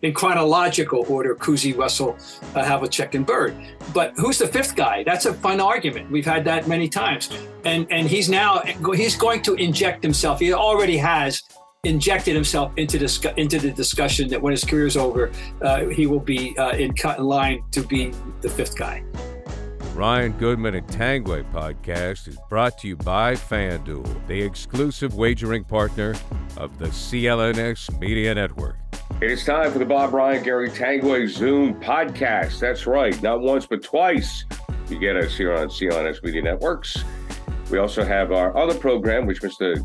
in chronological order: Kuzi, Russell, Havlicek, and Bird. But who's the fifth guy? That's a fun argument. We've had that many times. And he's going to inject himself. He already has injected himself into the discussion that when his career's over, he will be in line to be the fifth guy. Ryan, Goodman, and Tanguay podcast is brought to you by FanDuel, the exclusive wagering partner of the CLNS Media Network. It is time for the Bob Ryan, Gary Tanguay Zoom podcast. That's right, not once but twice. You get us here on CLNS Media Networks. We also have our other program, which Mr.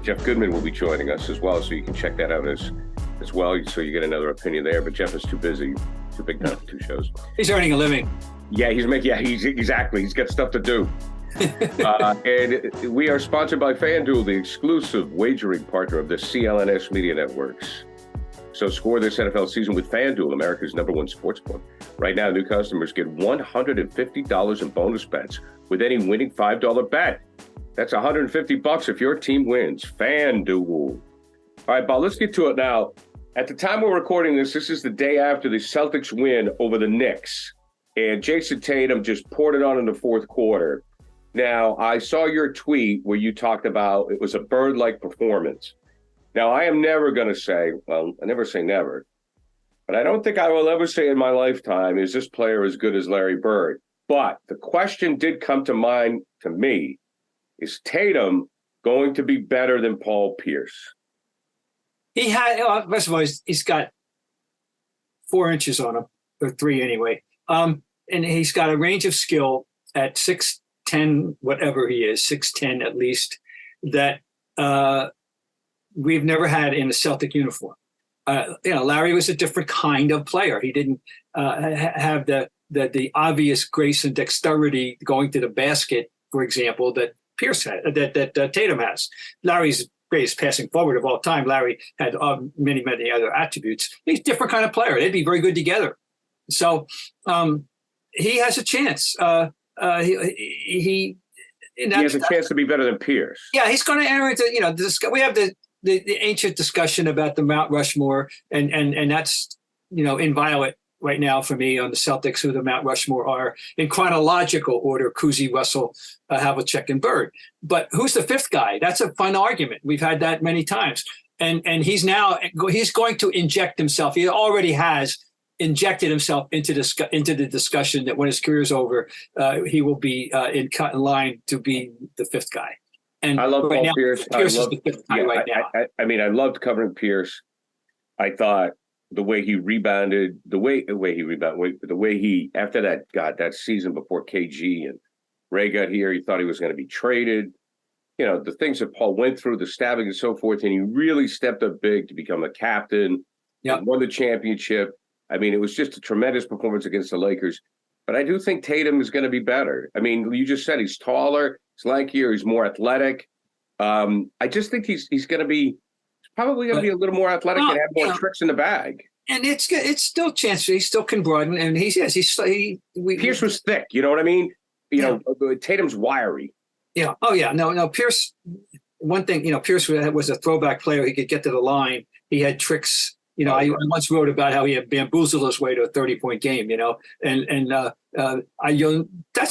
Jeff Goodman will be joining us as well, so you can check that out as well, so you get another opinion there. But Jeff is too busy, too big time for two shows. He's earning a living. Yeah, he's exactly. He's got stuff to do. And we are sponsored by FanDuel, the exclusive wagering partner of the CLNS Media Networks. So score this NFL season with FanDuel, America's #1 sportsbook. Right now, new customers get $150 in bonus bets with any winning $5 bet. That's $150 if your team wins. FanDuel. All right, Bob, let's get to it now. At the time we're recording this is the day after the Celtics win over the Knicks. And Jayson Tatum just poured it on in the fourth quarter. Now, I saw your tweet where you talked about it was a bird-like performance. Now, I am never going to say, well, I never say never, but I don't think I will ever say in my lifetime, is this player as good as Larry Bird? But the question did come to mind to me, is Tatum going to be better than Paul Pierce? He had, first of all, he's got 4 inches on him, or 3 anyway. And he's got a range of skill at 6'10", whatever he is, 6'10" at least, that we've never had in a Celtic uniform. Larry was a different kind of player. He didn't have the obvious grace and dexterity going to the basket, for example, that Pierce had, that Tatum has. Larry's greatest passing forward of all time. Larry had many, many other attributes. He's a different kind of player. They'd be very good together. So he has a chance. He has a chance to be better than Pierce. Yeah, he's going to enter into, we have the ancient discussion about the Mount Rushmore, and that's, inviolate right now for me on the Celtics, who the Mount Rushmore are in chronological order: Kuzi, Russell, Havlicek, and Bird. But who's the fifth guy? That's a fun argument. We've had that many times. And he's going to inject himself. He already has injected himself into the discussion that when his career's over, he will be in line to be the fifth guy. And I love Paul Pierce. Pierce is the fifth guy right now. I loved covering Pierce. I thought the way he rebounded, after that season before KG and Ray got here, he thought he was going to be traded. The things that Paul went through, the stabbing and so forth, and he really stepped up big to become a captain. Yep. Won the championship. I mean, it was just a tremendous performance against the Lakers. But I do think Tatum is going to be better. I mean, you just said he's taller, he's lankier, he's more athletic. I just think he's probably going to be a little more athletic and have more tricks in the bag. And it's still a chance. He still can broaden, and Pierce was thick. You know what I mean? Tatum's wiry. Yeah. Oh yeah. No. Pierce. One thing, Pierce was a throwback player. He could get to the line. He had tricks. I once wrote about how he had bamboozled his way to a 30-point game. That's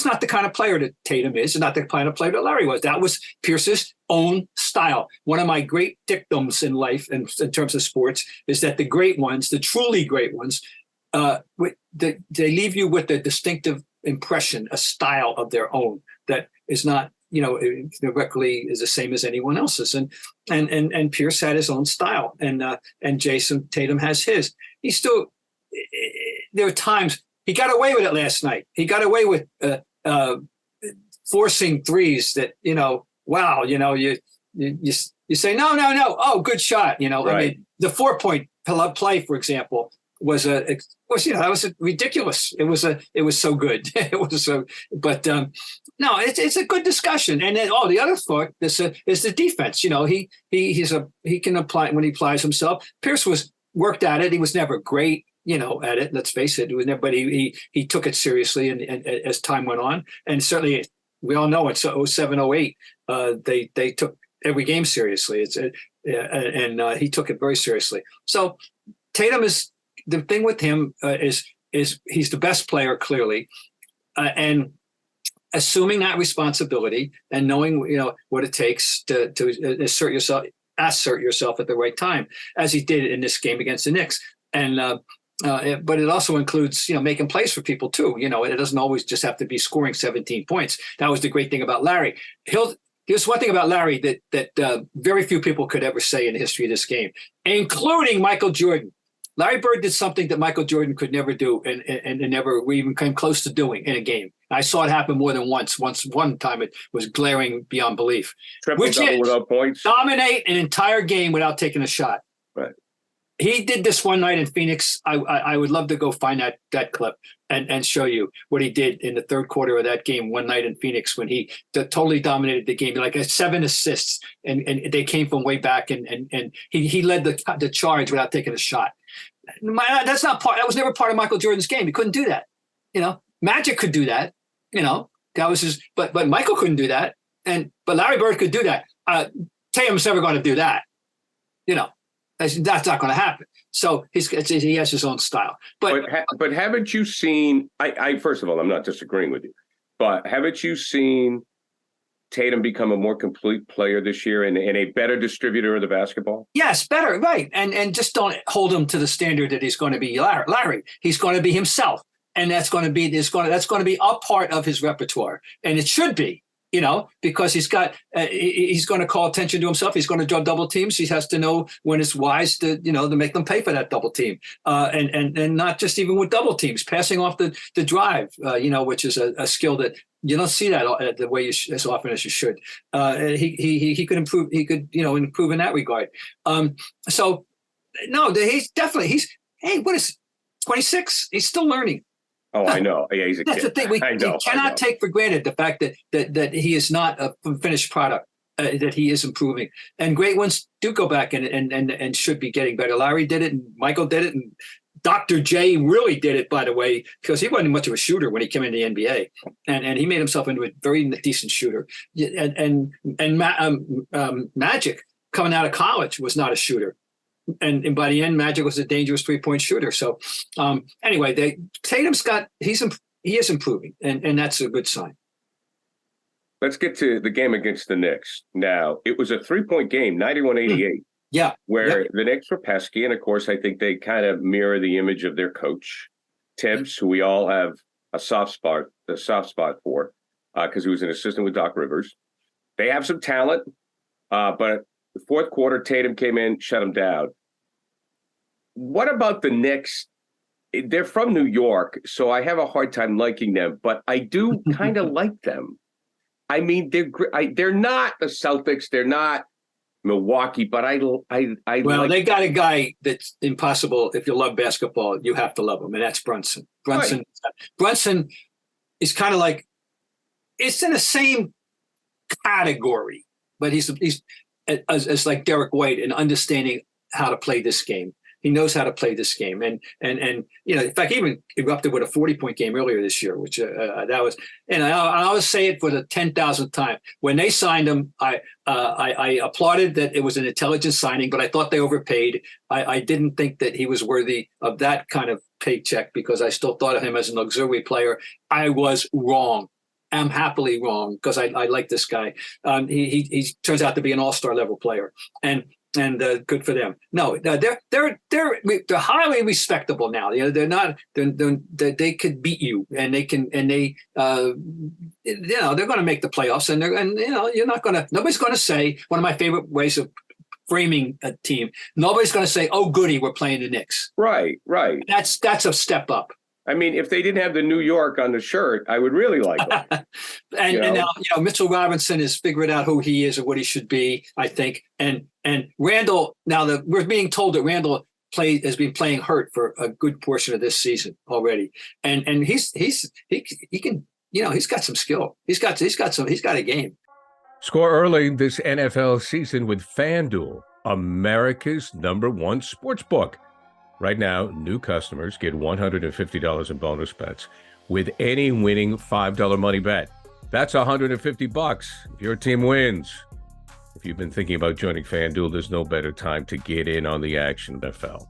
not the kind of player that Tatum is. It's not the kind of player that Larry was. That was Pierce's own style. One of my great dictums in life, and in terms of sports, is that the great ones, the truly great ones, they leave you with a distinctive impression, a style of their own that is not, directly is the same as anyone else's. And Pierce had his own style, and Jayson Tatum has his. He's still, there are times he got away with it last night. He got away with forcing threes that, wow, you say, no. Oh, good shot. Right. I mean, the 4-point play, for example, was ridiculous. It was so good. No, it's a good discussion. And then, the other thought is the defense. He can apply when he applies himself. Pierce was worked at it. He was never great, at it. Let's face it. It was never, but he took it seriously, and as time went on, and certainly we all know it's 07, 08. They took every game seriously. And he took it very seriously. So Tatum is the thing with him is he's the best player clearly, and assuming that responsibility and knowing what it takes to assert yourself at the right time, as he did in this game against the Knicks. And but it also includes making plays for people too. It doesn't always just have to be scoring 17 points. That was the great thing about Larry. Here's one thing about Larry that very few people could ever say in the history of this game, including Michael Jordan. Larry Bird did something that Michael Jordan could never do and never even came close to doing in a game. I saw it happen more than once. One time it was glaring beyond belief. Triple-double without points. Dominate an entire game without taking a shot. Right. He did this one night in Phoenix. I would love to go find that clip and show you what he did in the third quarter of that game one night in Phoenix when he totally dominated the game, like 7 assists, and they came from way back, and he led the charge without taking a shot. That was never part of Michael Jordan's game. He couldn't do that. Magic could do that. That was his. But Michael couldn't do that, but Larry Bird could do that. Tatum's never going to do that. That's not going to happen. So he has his own style. But haven't you seen? I first of all, I'm not disagreeing with you, but haven't you seen Tatum become a more complete player this year and a better distributor of the basketball? Yes, better, right. And just don't hold him to the standard that he's going to be Larry. He's going to be himself, and that's going to be a part of his repertoire, and it should be. Because he's going to call attention to himself. He's going to draw double teams. He has to know when it's wise to make them pay for that double team, and not just even with double teams, passing off the drive, which is a skill that you don't see that the way as often as you should. He could improve. He could improve in that regard. So no, he's definitely what is 26? He's still learning. Oh, I know. Yeah, he's a That's kid. the thing. We cannot take for granted the fact that he is not a finished product, that he is improving. And great ones do go back and should be getting better. Larry did it, and Michael did it, and Dr. J really did it, by the way, because he wasn't much of a shooter when he came into the NBA, and he made himself into a very decent shooter. And Magic coming out of college was not a shooter. And by the end, Magic was a dangerous 3-point shooter. So anyway, Tatum's he is improving, and that's a good sign. Let's get to the game against the Knicks. Now, it was a 3-point game, 91-88. Yeah. Where the Knicks were pesky, and of course, I think they kind of mirror the image of their coach, Tibbs, who we all have a soft spot for, because he was an assistant with Doc Rivers. They have some talent, but the fourth quarter, Tatum came in, shut him down. What about the Knicks? They're from New York, so I have a hard time liking them, but I do kind of like them. I mean, they're not the Celtics, they're not Milwaukee, but they got a guy that's impossible. If you love basketball, you have to love him, and that's Brunson. Brunson is kind of like, it's in the same category, but he's as like Derek White in understanding how to play this game. He knows how to play this game, and in fact, he even erupted with a 40-point game earlier this year, which that was. And I always say it for the 10,000th time. When they signed him, I applauded that it was an intelligent signing, but I thought they overpaid. I didn't think that he was worthy of that kind of paycheck because I still thought of him as an auxiliary player. I was wrong. I'm happily wrong because I like this guy. He turns out to be an all-star level player, and good for them. No, they're highly respectable now. They're not. They could beat you, and they're going to make the playoffs, and you're not going to. Nobody's going to say, one of my favorite ways of framing a team. Nobody's going to say, "Oh, goody, we're playing the Knicks." Right. That's a step up. I mean, if they didn't have the New York on the shirt, I would really like it. And now, Mitchell Robinson has figured out who he is and what he should be, I think. And Randall, now we're being told that Randall has been playing hurt for a good portion of this season already. And he can, he's got some skill. He's got a game. Score early this NFL season with FanDuel, America's #1 sportsbook. Right now, new customers get $150 in bonus bets with any winning $5 money bet. That's $150 if your team wins. If you've been thinking about joining FanDuel, there's no better time to get in on the action, NFL.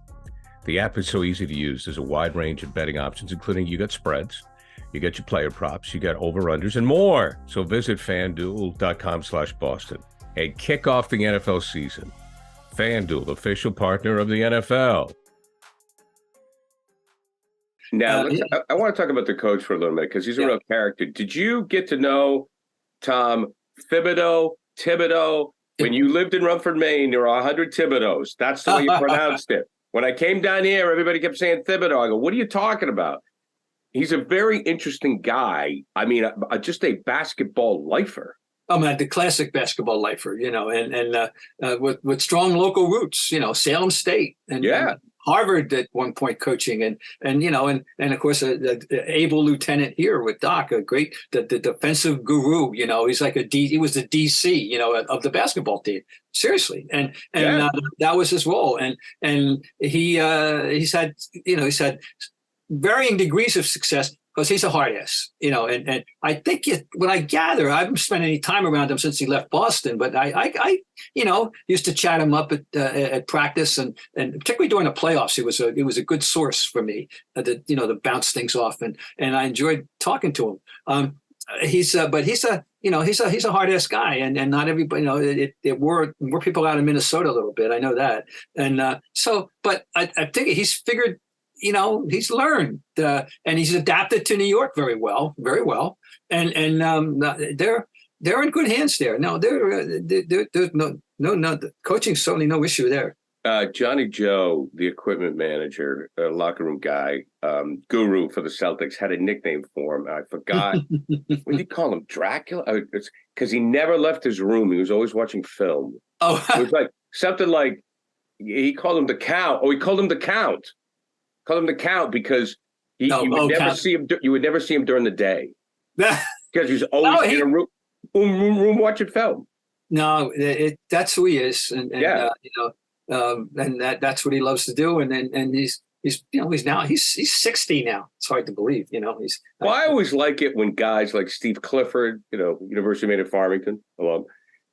The app is so easy to use. There's a wide range of betting options, including you got spreads, you get your player props, you got over-unders, and more. So visit FanDuel.com/Boston and kick off the NFL season. FanDuel, official partner of the NFL. Now, I want to talk about the coach for a little minute because he's a real character. Did you get to know Tom Thibodeau? When you lived in Rumford, Maine, there were 100 Thibodeaus. That's the way you pronounced it. When I came down here, everybody kept saying Thibodeau. I go, what are you talking about? He's a very interesting guy. I mean, just a basketball lifer. Oh man, the classic basketball lifer, and with strong local roots, Salem State and Harvard at one point coaching, and of course the able lieutenant here with Doc, the defensive guru. He's like he was the DC, of the basketball team. Seriously, and that was his role, and he's had varying degrees of success. Because he's a hard ass, and I think what I gather, I haven't spent any time around him since he left Boston, but I used to chat him up at practice, and particularly during the playoffs, it was a good source for me to bounce things off, and I enjoyed talking to him. He's a hard ass guy, and not everybody, it wore people out of Minnesota a little bit. I know that, and but I think he's figured. He's learned and he's adapted to New York very well, and they're in good hands there. No, there's no coaching, certainly no issue there. Johnny Joe, the equipment manager, locker room guy, guru for the Celtics, had a nickname for him. I forgot. What did he call him? Dracula? It's because he never left his room. He was always watching film. Oh, it was like something like he called him the Count. Oh, he called him the Count. Call him the Count because you would never see him. You would never see him during the day because he's always in a room watching film. No, that's who he is, and that's what he loves to do. And he's 60 now. It's hard to believe, Well, I always like it when guys like Steve Clifford, University of Maine at Farmington, alum,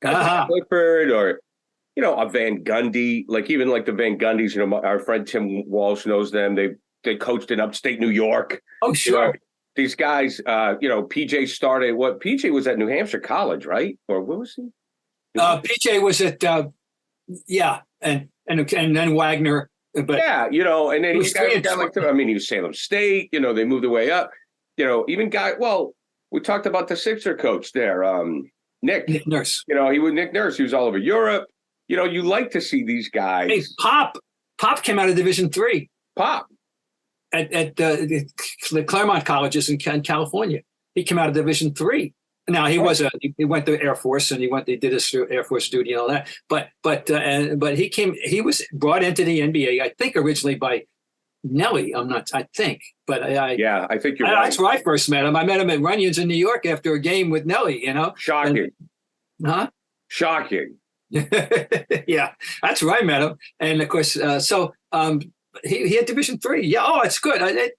Clifford or. A Van Gundy, even the Van Gundys, our friend Tim Walsh knows them. They coached in upstate New York. Oh, sure. These guys, PJ started PJ was at New Hampshire College, right? Or what was he? PJ was at, and then Wagner. But and then he he was Salem State, they moved their way up. Even we talked about the Sixer coach there, Nick Nurse. He was Nick Nurse. He was all over Europe. You like to see these guys. Hey, Pop came out of Division III. Pop at the Claremont colleges in California. He came out of Division III. Now he went to Air Force and he did his Air Force duty and all that. But he was brought into the NBA. I think originally by Nelly. I think right. That's where I first met him. I met him at Runyon's in New York after a game with Nelly. Shocking. Shocking. Yeah, that's where I met him, and of course, he had Division III. Yeah, it's good. I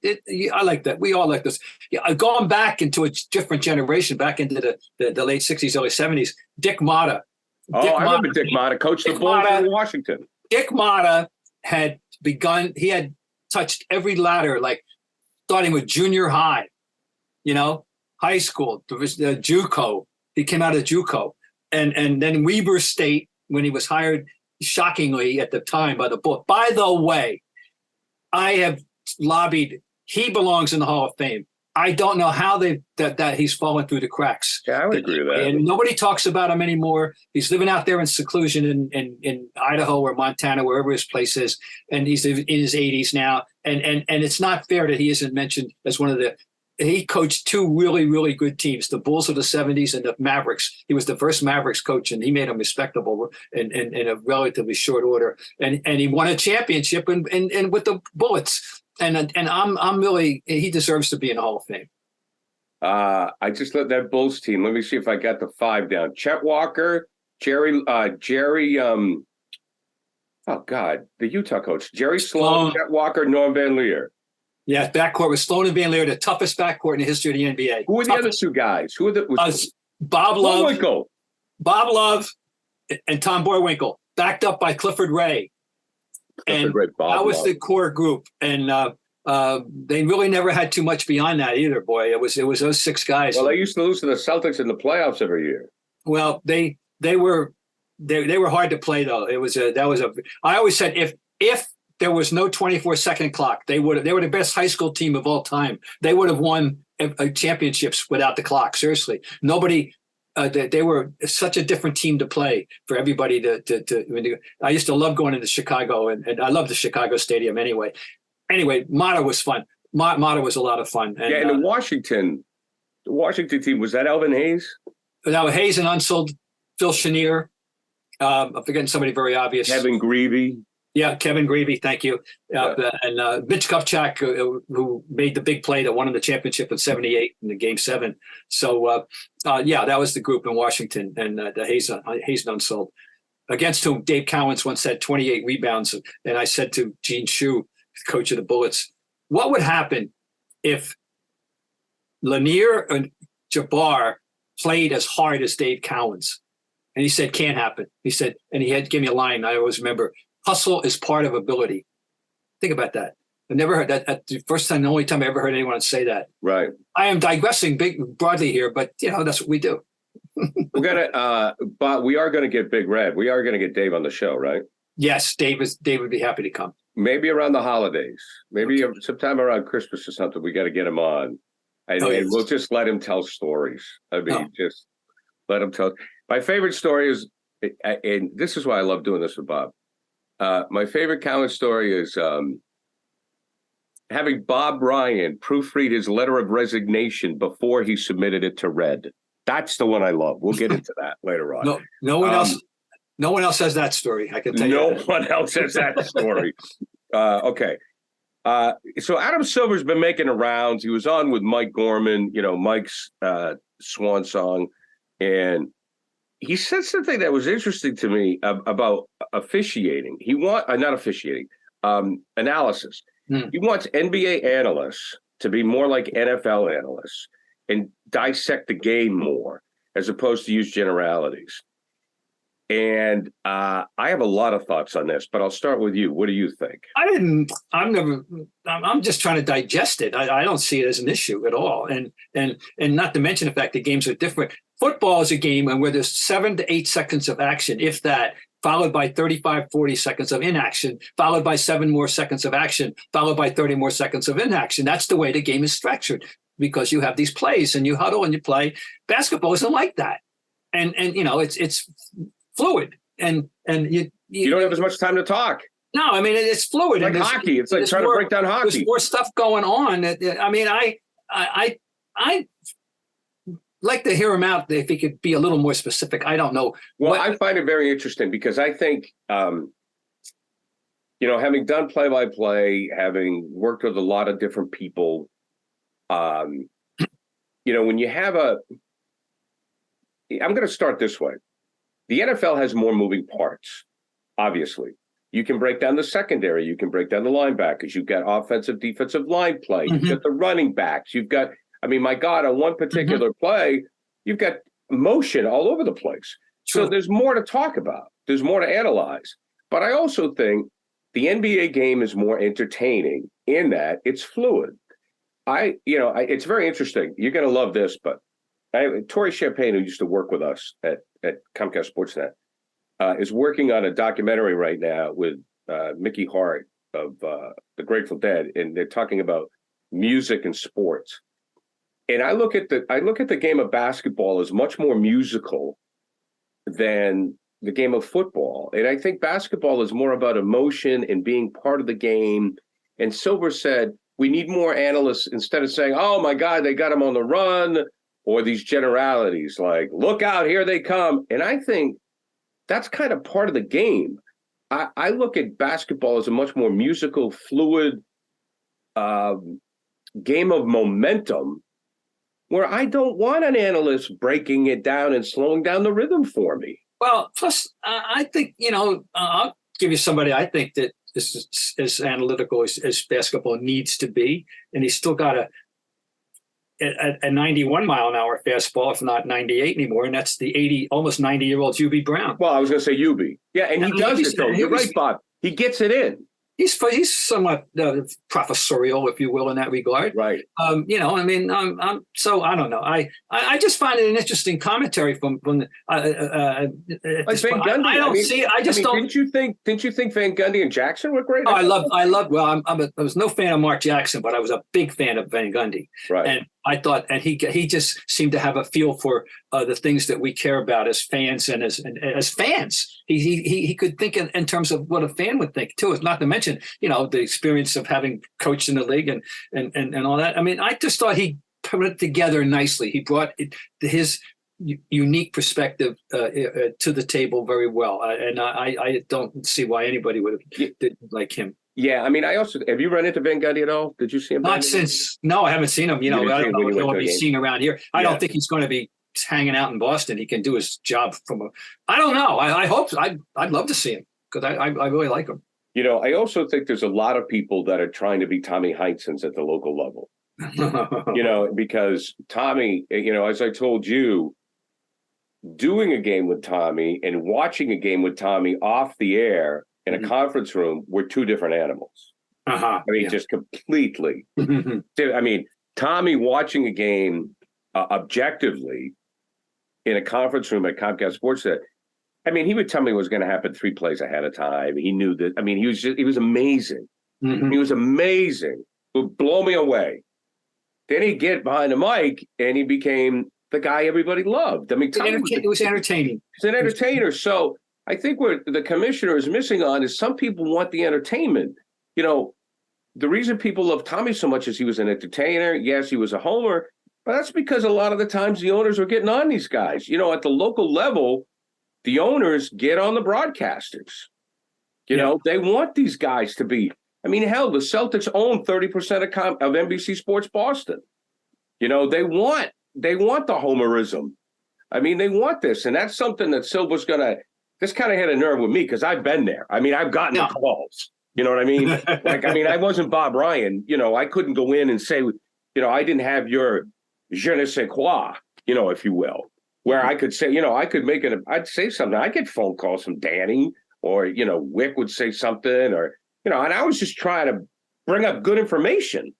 like that. We all like this. Yeah, going back into a different generation, back into the late '60s, early '70s. Dick Motta. I remember Dick Motta, coached the Bulls in Washington. Dick Motta had begun. He had touched every ladder, starting with junior high, high school, JUCO. He came out of JUCO. And then Weber State, when he was hired, shockingly at the time by the Bulls. By the way, I have lobbied. He belongs in the Hall of Fame. I don't know how that he's fallen through the cracks. Yeah, I would agree with that. And nobody talks about him anymore. He's living out there in seclusion in Idaho or Montana, wherever his place is, and he's in his 80s now. And it's not fair that he isn't mentioned as one of the. He coached two really, really good teams, the Bulls of the 70s and the Mavericks. He was the first Mavericks coach, and he made them respectable in a relatively short order. And he won a championship and with the Bullets. And I'm really, he deserves to be in the Hall of Fame. I just let that Bulls team. Let me see if I got the five down. Chet Walker, Jerry. The Utah coach, Jerry Sloan, Chet Walker, Norm Van Leer. Yeah, backcourt was Sloan and Van Leer, the toughest backcourt in the history of the NBA. Who were the other two guys? Who were the Bob Love, and Tom Boywinkle, backed up by Clifford Ray. That's a And great Bob that was love. the core group. And they really never had too much beyond that either, boy. It was those 6 guys. Well, they used to lose to the Celtics in the playoffs every year. Well, they were hard to play though. I always said if there was no 24-second clock, they were the best high school team of all time. They would have won championships without the clock. Seriously, nobody. They were such a different team to play for everybody I used to love going into Chicago, and I love the Chicago Stadium anyway. Anyway, Mata was fun. Mata was a lot of fun. And, and the Washington team, was that Elvin Hayes? Now Hayes and Unsold, Phil Chenier. I'm forgetting somebody very obvious. Kevin Greavy. Yeah, Kevin Greavy, thank you. And Mitch Kupchak, who made the big play that won the championship in '78 in the Game 7. So, that was the group in Washington, and the Hayes and Unsold, against whom Dave Cowens once had 28 rebounds. And I said to Gene Shue, coach of the Bullets, what would happen if Lanier and Jabbar played as hard as Dave Cowens? And he said, can't happen. He said, and he had to give me a line I always remember: hustle is part of ability. Think about that. I never heard that. That's the first time, the only time I ever heard anyone say that. Right. I am digressing broadly here, but that's what we do. But we are gonna get Big Red. We are gonna get Dave on the show, right? Yes, Dave would be happy to come. Maybe around the holidays, maybe sometime around Christmas or something. We got to get him on, and we'll just let him tell stories. I mean, just let him tell. My favorite story is, and this is why I love doing this with Bob. My favorite Cowens story is having Bob Ryan proofread his letter of resignation before he submitted it to Red. That's the one I love. We'll get into that later on. No one else. No one else has that story. I can tell you. No one else has that story. Okay. So Adam Silver's been making the rounds. He was on with Mike Gorman, Mike's swan song, and he said something that was interesting to me about officiating. Not officiating, analysis. He wants NBA analysts to be more like NFL analysts and dissect the game more, as opposed to use generalities. And I have a lot of thoughts on this, but I'll start with you. What do you think? I'm just trying to digest it. I don't see it as an issue at all. And not to mention the fact that games are different. Football is a game where there's 7 to 8 seconds of action, if that, followed by 35, 40 seconds of inaction, followed by 7 more seconds of action, followed by 30 more seconds of inaction. That's the way the game is structured, because you have these plays and you huddle and you play. Basketball isn't like that. And it's fluid, and you don't have as much time to talk. No, I mean, it's fluid. Like hockey. It's like trying to break down hockey. There's more stuff going on. I mean, I like to hear him out if he could be a little more specific. I don't know. Well, I find it very interesting because I think, having done play-by-play, having worked with a lot of different people, when you have I'm going to start this way. The NFL has more moving parts, obviously. You can break down the secondary. You can break down the linebackers. You've got offensive, defensive line play. You've got the running backs. You've got, my God, on one particular play, you've got motion all over the place. True. So there's more to talk about. There's more to analyze. But I also think the NBA game is more entertaining in that it's fluid. It's very interesting. You're going to love this, but Torrey Champagne, who used to work with us at Comcast Sportsnet, is working on a documentary right now with Mickey Hart of the Grateful Dead, and they're talking about music and sports. And I look at the game of basketball as much more musical than the game of football. And I think basketball is more about emotion and being part of the game. And Silver said, we need more analysts, instead of saying, oh my God, they got him on the run, or these generalities like, look out, here they come. And I think that's kind of part of the game. I look at basketball as a much more musical, fluid game of momentum, where I don't want an analyst breaking it down and slowing down the rhythm for me. Well, plus, I think, I'll give you somebody I think that is as analytical as basketball needs to be. And he's still got a 91 mile an hour fastball, if not 98 anymore. And that's the almost 90-year-old Hubie Brown. Well, I was going to say Hubie. Yeah, and he does it, though. You're right, Bob. He gets it in. He's somewhat professorial, if you will, in that regard. Right. You know, I mean, so I don't know. I just find it an interesting commentary from the. Like Van Gundy. I don't see. I just don't. Didn't you think Van Gundy and Jackson were great? Oh, I love. Well, I was no fan of Mark Jackson, but I was a big fan of Van Gundy. Right. And I thought, and he just seemed to have a feel for the things that we care about as fans and as fans. He could think in terms of what a fan would think too. It's not to mention, you know, the experience of having coached in the league and all that. I mean, I just thought he put it together nicely. He brought his unique perspective to the table very well, and I don't see why anybody would have did like him. Yeah, I mean, have you run into Van Gundy at all? Did you see him? Not since. No, I haven't seen him. You know, I don't know if he'll be seen around here. I don't think he's going to be hanging out in Boston. He can do his job I don't know. I hope so. I'd love to see him because I really like him. You know, I also think there's a lot of people that are trying to be Tommy Heinsohns at the local level. You know, because Tommy, you know, as I told you, doing a game with Tommy and watching a game with Tommy off the air in a conference room were two different animals. I mean, just completely. I mean, Tommy watching a game objectively in a conference room at Comcast Sports Net, I mean, he would tell me what was going to happen 3 plays ahead of time. He knew that. I mean, he was amazing. He was amazing. It would blow me away. Then he'd get behind the mic and he became the guy everybody loved. I mean, it was entertaining. He's an entertainer. So I think what the commissioner is missing on is some people want the entertainment. You know, the reason people love Tommy so much is he was an entertainer. Yes, he was a homer, but that's because a lot of the times the owners are getting on these guys. You know, at the local level, the owners get on the broadcasters. You know, they want these guys to be. I mean, hell, the Celtics own 30% of NBC Sports Boston. You know, they want the homerism. I mean, they want this. And that's something that Silver's this kind of hit a nerve with me because I've been there. I mean, I've gotten the calls. You know what I mean? Like, I mean, I wasn't Bob Ryan. You know, I couldn't go in and say, you know, I didn't have your je ne sais quoi, you know, if you will, where I could say, you know, I'd say something. I get phone calls from Danny or, you know, Wick would say something or, you know, and I was just trying to bring up good information.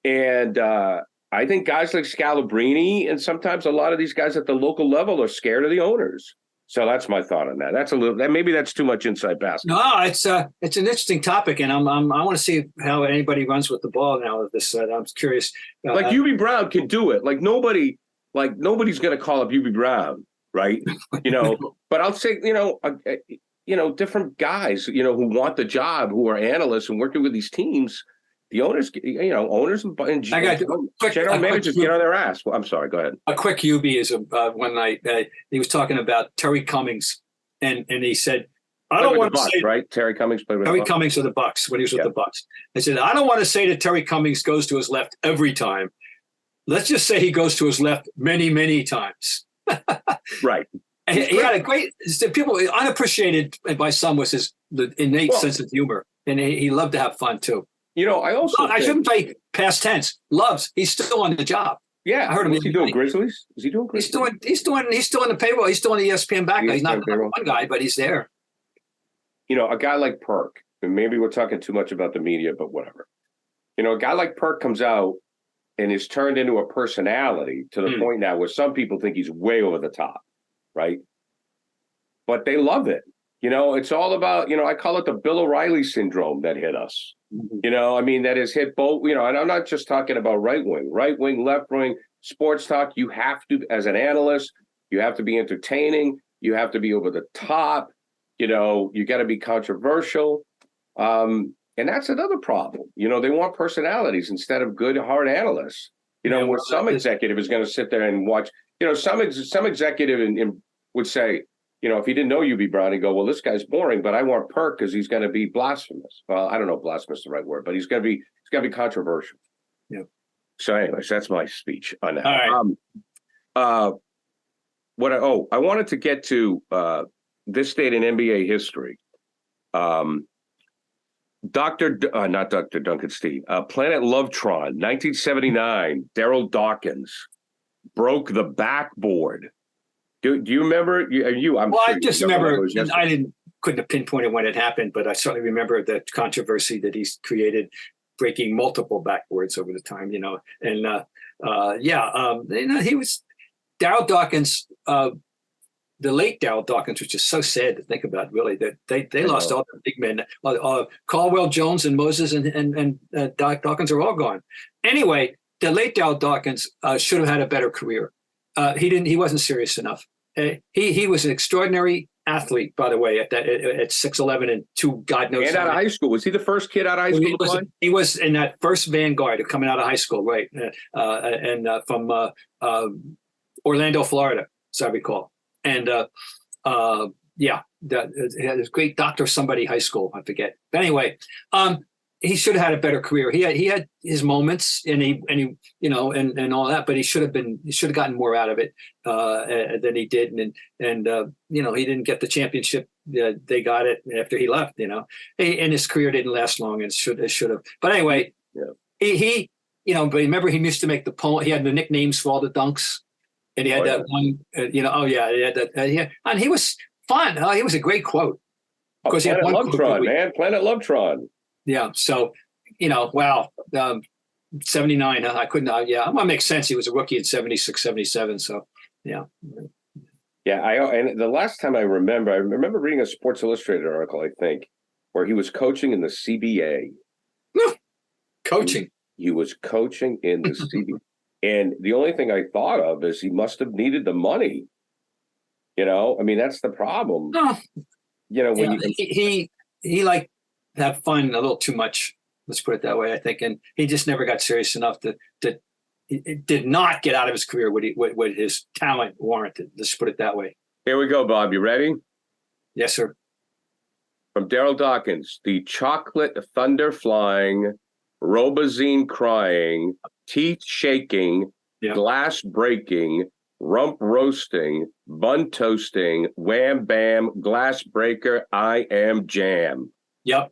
And I think guys like Scalabrini and sometimes a lot of these guys at the local level are scared of the owners. So that's my thought on that. Maybe that's too much inside basketball. No, it's an interesting topic, and I want to see how anybody runs with the ball now with this. I'm curious. Like UB Brown can do it. Nobody's going to call up UB Brown, right? You know, but I'll say, you know, different guys, you know, who want the job, who are analysts and working with these teams. The owners, you know, and general managers get on their ass. Well, I'm sorry. Go ahead. A quick UB is one night he was talking about Terry Cummings, and he said, "I don't want to say right." Terry Cummings played with Terry Cummings of the Bucks when he was with the Bucks. I said, "I don't want to say that Terry Cummings goes to his left every time. Let's just say he goes to his left many, many times." Right. He had a great people unappreciated by some was the innate sense of humor, and he loved to have fun too. You know, I shouldn't say past tense. Loves. He's still on the job. Yeah, I heard him. Is he doing Grizzlies? Is he doing Grizzlies? He's still on the payroll. He's still on the ESPN back guy. He's not the number one guy, but he's there. You know, a guy like Perk, and maybe we're talking too much about the media, but whatever. You know, a guy like Perk comes out and is turned into a personality to the point now where some people think he's way over the top, right? But they love it. You know, it's all about, you know, I call it the Bill O'Reilly syndrome that hit us. You know, I mean, that has hit both, you know, and I'm not just talking about right wing, left wing, sports talk. You have to, as an analyst, you have to be entertaining. You have to be over the top. You know, you got to be controversial. And that's another problem. You know, they want personalities instead of good, hard analysts. You know, where some executive is going to sit there and watch, you know, some executive would say, you know, if he didn't know UB Brown, he'd go, well, this guy's boring, but I want Perk because he's going to be blasphemous. Well, I don't know if blasphemous is the right word, but he's going to be controversial. Yeah. So anyways, that's my speech on that. All right. I wanted to get to this date in NBA history. Not Dr. Duncan Steve, Planet Lovetron, 1979, Daryl Dawkins broke the backboard. Do you remember? I just remember. I didn't couldn't have pinpointed when it happened, but I certainly remember the controversy that he's created, breaking multiple backboards over the time, and he was Darryl Dawkins, the late Darryl Dawkins, which is so sad to think about, really, that they lost all the big men. Caldwell Jones and Moses and Dawkins are all gone. Anyway, the late Darryl Dawkins should have had a better career. He wasn't serious enough. He was an extraordinary athlete, by the way, at 6'11" and 2 God knows. And out of high school, was he the first kid out of high school? He was in that first vanguard coming out of high school, right? From Orlando, Florida, as I recall. And he had this great Dr. Somebody high school, I forget. But anyway, he should have had a better career. He had his moments, and he and all that, but he should have gotten more out of it than he did. And he didn't get the championship. They got it after he left. And his career didn't last long, and should have. But anyway, he but remember, he used to make the poem. He had the nicknames for all the dunks. And he had that one, he had that, and he was fun. He was a great quote. Because he had one Lovetron, man, Planet Lovetron. Yeah. So, wow. 79. I couldn't. Well, it makes sense. He was a rookie in 76, 77. So, yeah. Yeah. And the last time I remember reading a Sports Illustrated article, I think, where he was coaching in the CBA. Coaching. He was coaching in the CBA. And the only thing I thought of is he must have needed the money. That's the problem. When he liked to have fun a little too much. Let's put it that way, I think. And he just never got serious enough to it did not get out of his career what his talent warranted. Let's put it that way. Here we go, Bob. You ready? Yes, sir. From Darryl Dawkins, the chocolate thunder flying, Robazine crying, teeth shaking, glass breaking, rump roasting, bun toasting, wham bam, glass breaker, I am jam. Yep.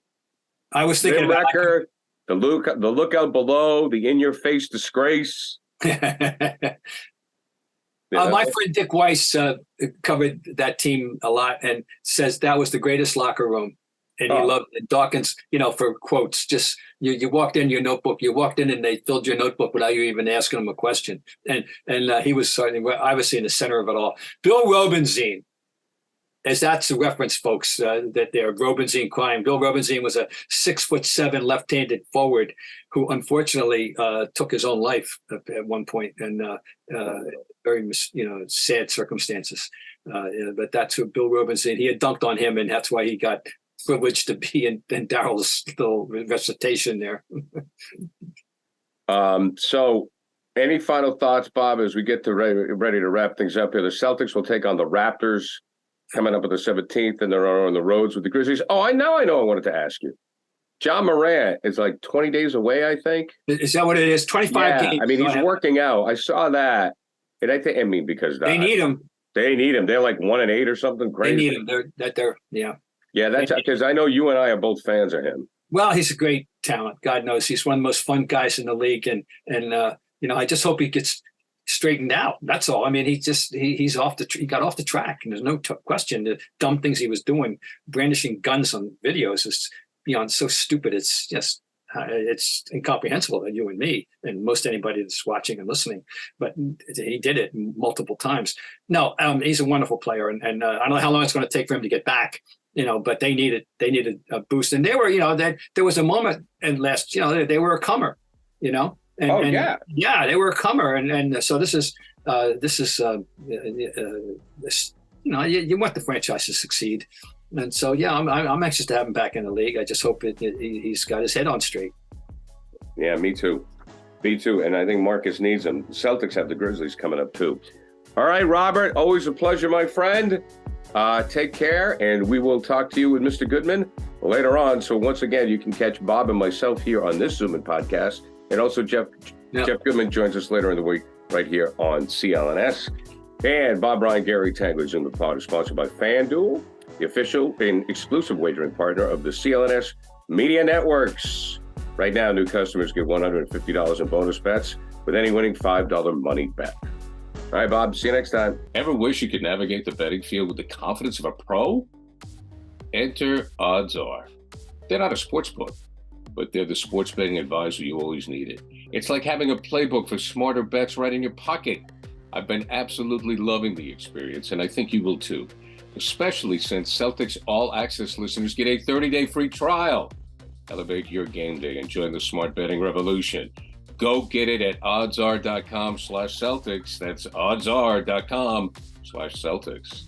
I was thinking about record, the lookout below, the in your face disgrace. My friend Dick Weiss covered that team a lot and says that was the greatest locker room. And he loved it. Dawkins, for quotes, just you walked in your notebook, and they filled your notebook without you even asking them a question. And he was certainly obviously in the center of it all. Bill Robinzine, as that's a reference, folks, that they're Robinzine crying. Bill Robinzine was a 6'7" left-handed forward who unfortunately took his own life at one point, and very sad circumstances. But that's who Bill Robinzine. He had dunked on him, and that's why he got privileged to be in Darryl's little recitation there. So any final thoughts, Bob, as we get to ready to wrap things up here? The Celtics will take on the Raptors coming up on the 17th, and they're on the roads with the Grizzlies. Oh, I know I wanted to ask you. John Morant is like 20 days away, I think. Is that what it is? 25 games. I mean, he's working out. I saw that. And because they need him. They need him. They're like 1-8 or something crazy. They need him. They're Yeah, that's because I know you and I are both fans of him. Well, he's a great talent. God knows he's one of the most fun guys in the league, and I just hope he gets straightened out. That's all. I mean, he got off the track, and there's no question. The dumb things he was doing, brandishing guns on videos, is so stupid. It's just it's incomprehensible to you and me and most anybody that's watching and listening. But he did it multiple times. No, he's a wonderful player, and I don't know how long it's going to take for him to get back. But they needed a boost, and they were, there was a moment in last, they were a comer, they were a comer, and so this is you want the franchise to succeed, and so I'm anxious to have him back in the league. I just hope he's got his head on straight. Yeah, me too, and I think Marcus needs him. The Celtics have the Grizzlies coming up too. All right, Robert, always a pleasure, my friend. Take care, and we will talk to you with Mr. Goodman later on. So once again, you can catch Bob and myself here on this Zoom In podcast, and also Jeff Goodman joins us later in the week right here on CLNS. And Bob Ryan, Gary Tanguay, Zoom In Pod is sponsored by FanDuel, the official and exclusive wagering partner of the CLNS Media Networks. Right now, new customers get $150 in bonus bets with any winning $5 money bet. All right, Bob. See you next time. Ever wish you could navigate the betting field with the confidence of a pro? Enter Odds Are. They're not a sports book, but they're the sports betting advisor you always needed. It's like having a playbook for smarter bets right in your pocket. I've been absolutely loving the experience, and I think you will too, especially since Celtics All Access listeners get a 30-day free trial. Elevate your game day and join the smart betting revolution. Go get it at oddsr.com/Celtics. That's oddsr.com/Celtics.